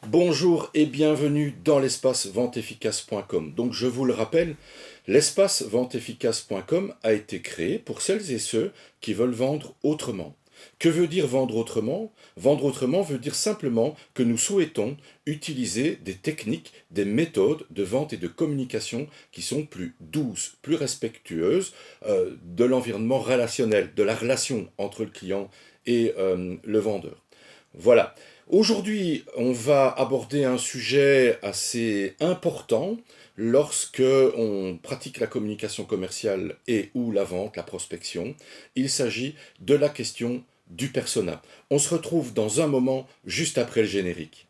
Bonjour et bienvenue dans l'espace venteefficace.com. Donc je vous le rappelle, l'espace venteefficace.com a été créé pour celles et ceux qui veulent vendre autrement. Que veut dire vendre autrement? Vendre autrement veut dire simplement que nous souhaitons utiliser des techniques, des méthodes de vente et de communication qui sont plus douces, plus respectueuses de l'environnement relationnel, de la relation entre le client et le vendeur. Voilà. Aujourd'hui, on va aborder un sujet assez important lorsque on pratique la communication commerciale et ou la vente, la prospection. Il s'agit de la question du persona. On se retrouve dans un moment juste après le générique.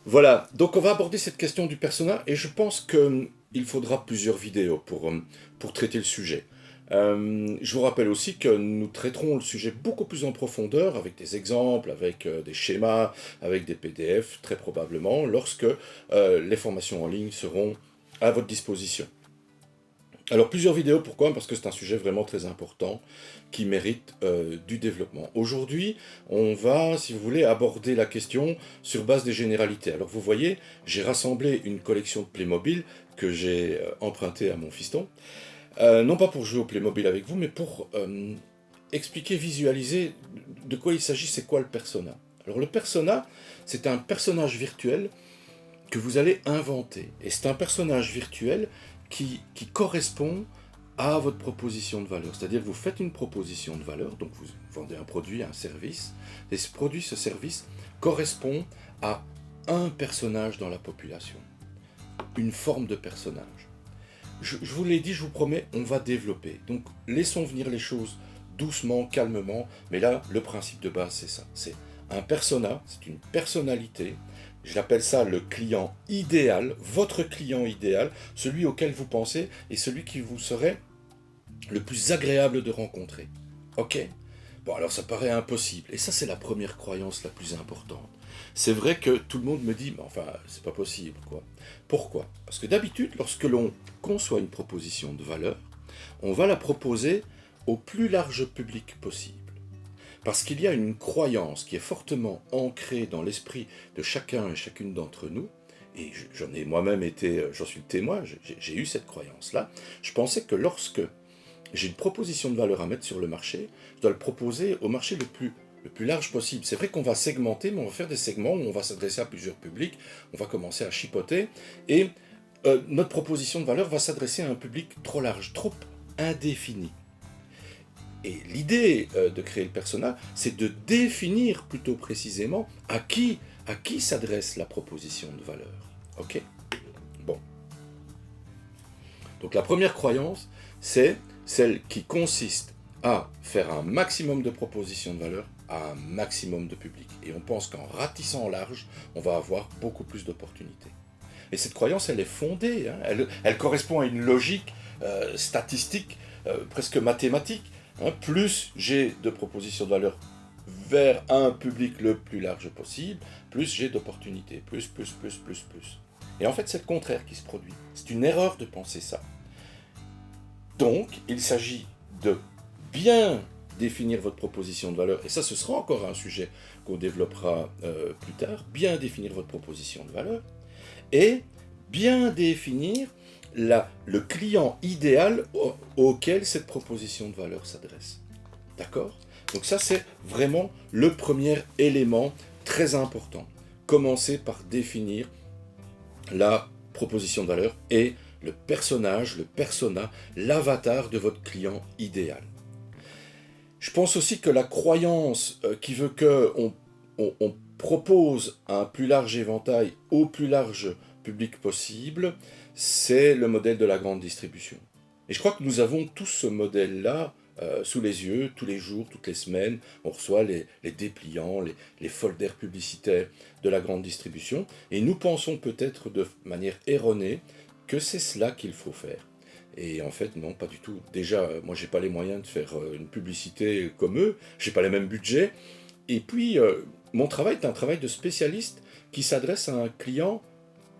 Voilà, donc on va aborder cette question du persona et je pense qu'il faudra plusieurs vidéos pour traiter le sujet. Je vous rappelle aussi que nous traiterons le sujet beaucoup plus en profondeur, avec des exemples, avec des schémas, avec des PDF, très probablement, lorsque les formations en ligne seront à votre disposition. Alors plusieurs vidéos, pourquoi? Parce que c'est un sujet vraiment très important qui mérite du développement. Aujourd'hui, on va, si vous voulez, aborder la question sur base des généralités. Alors vous voyez, j'ai rassemblé une collection de Playmobil que j'ai empruntée à mon fiston. Non pas pour jouer au Playmobil avec vous, mais pour expliquer, visualiser de quoi il s'agit, c'est quoi le persona. Alors le persona, c'est un personnage virtuel que vous allez inventer. Et c'est un personnage virtuel qui correspond à votre proposition de valeur. C'est-à-dire que vous faites une proposition de valeur, donc vous vendez un produit, un service, et ce produit, ce service correspond à un personnage dans la population, une forme de personnage. Je vous l'ai dit, je vous promets, on va développer. Donc laissons venir les choses doucement, calmement, mais là, le principe de base, c'est ça. C'est un persona, c'est une personnalité. Je l'appelle ça le client idéal, votre client idéal, celui auquel vous pensez et celui qui vous serait le plus agréable de rencontrer. Ok? Bon, alors ça paraît impossible. Et ça, c'est la première croyance la plus importante. C'est vrai que tout le monde me dit, mais enfin, c'est pas possible, quoi. Pourquoi? Parce que d'habitude, lorsque l'on conçoit une proposition de valeur, on va la proposer au plus large public possible. Parce qu'il y a une croyance qui est fortement ancrée dans l'esprit de chacun et chacune d'entre nous, et j'en ai moi-même été, j'en suis le témoin, j'ai eu cette croyance-là. Je pensais que lorsque j'ai une proposition de valeur à mettre sur le marché, je dois le proposer au marché le plus large possible. C'est vrai qu'on va segmenter, mais on va faire des segments où on va s'adresser à plusieurs publics, on va commencer à chipoter, et notre proposition de valeur va s'adresser à un public trop large, trop indéfini. Et l'idée de créer le persona, c'est de définir plutôt précisément à qui s'adresse la proposition de valeur. Ok? Bon. Donc la première croyance, c'est celle qui consiste à faire un maximum de propositions de valeur à un maximum de public. Et on pense qu'en ratissant large, on va avoir beaucoup plus d'opportunités. Et cette croyance, elle est fondée, hein, elle correspond à une logique statistique, presque mathématique. Hein, plus j'ai de propositions de valeur vers un public le plus large possible, plus j'ai d'opportunités, plus. Et en fait, c'est le contraire qui se produit. C'est une erreur de penser ça. Donc, il s'agit de bien définir votre proposition de valeur, et ça, ce sera encore un sujet qu'on développera plus tard, bien définir votre proposition de valeur, et bien définir le client idéal auquel cette proposition de valeur s'adresse. D'accord? Donc ça, c'est vraiment le premier élément très important. Commencez par définir la proposition de valeur et le personnage, le persona, l'avatar de votre client idéal. Je pense aussi que la croyance qui veut qu'on on propose un plus large éventail au plus large public possible, c'est le modèle de la grande distribution. Et je crois que nous avons tous ce modèle-là sous les yeux, tous les jours, toutes les semaines. On reçoit les dépliants, les folders publicitaires de la grande distribution, et nous pensons peut-être de manière erronée que c'est cela qu'il faut faire. Et en fait, non, pas du tout. Déjà, moi, j'ai pas les moyens de faire une publicité comme eux, j'ai pas les mêmes budgets, et puis, mon travail est un travail de spécialiste qui s'adresse à un client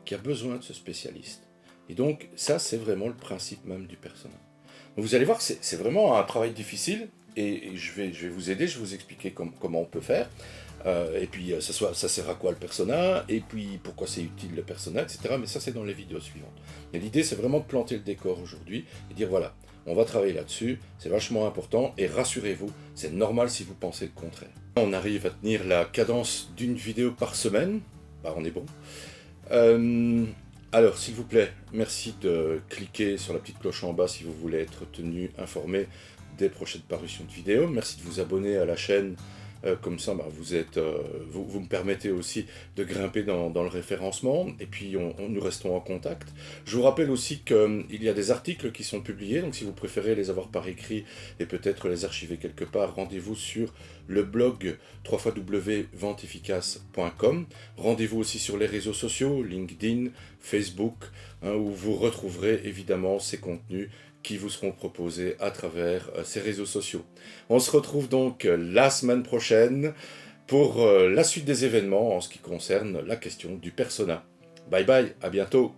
qui a besoin de ce spécialiste. Et donc, ça, c'est vraiment le principe même du persona. Vous allez voir, c'est vraiment un travail difficile, et je vais vous aider, je vais vous expliquer comment on peut faire. Et puis ça sert à quoi le persona, et puis pourquoi c'est utile le persona, etc. Mais ça c'est dans les vidéos suivantes. Mais l'idée c'est vraiment de planter le décor aujourd'hui, et dire voilà, on va travailler là-dessus, c'est vachement important, et rassurez-vous, c'est normal si vous pensez le contraire. On arrive à tenir la cadence d'une vidéo par semaine, bah on est bon. Alors, s'il vous plaît, merci de cliquer sur la petite cloche en bas si vous voulez être tenu informé des prochaines parutions de vidéos. Merci de vous abonner à la chaîne, comme ça bah, vous me permettez aussi de grimper dans le référencement, et puis nous restons en contact. Je vous rappelle aussi qu'il y a des articles qui sont publiés, donc si vous préférez les avoir par écrit et peut-être les archiver quelque part, rendez-vous sur le blog www.venteefficace.com. Rendez-vous aussi sur les réseaux sociaux, LinkedIn, Facebook, où vous retrouverez évidemment ces contenus qui vous seront proposés à travers ces réseaux sociaux. On se retrouve donc la semaine prochaine pour la suite des événements en ce qui concerne la question du persona. Bye bye, à bientôt.